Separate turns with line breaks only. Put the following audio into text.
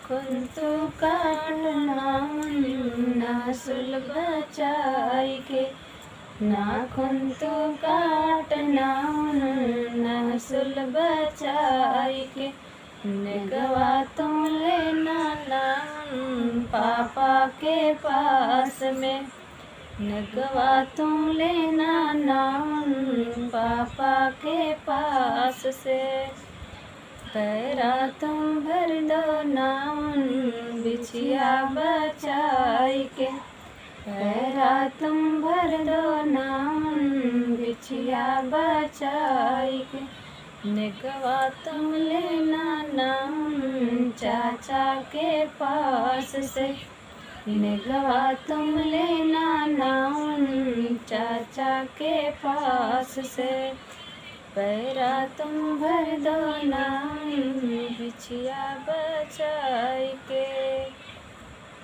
नाखून तो काटना नासुल बचाई के, नाखून तो काटना नासुल बचाई के, निगवा तुम लेना नाम पापा के पास में, निगवा तुम लेना नाम पापा के पास से। पैरा तुम भर दो नाम बिछिया बचाई के, पैरा तुम भर दो नाम बिछिया बचाई के, निगवा तुम लेना नाम चाचा के पास से, निगवा तुम लेना नाम चाचा के पास से। पैरा तुम भर दो नाम बिछिया बचाई के।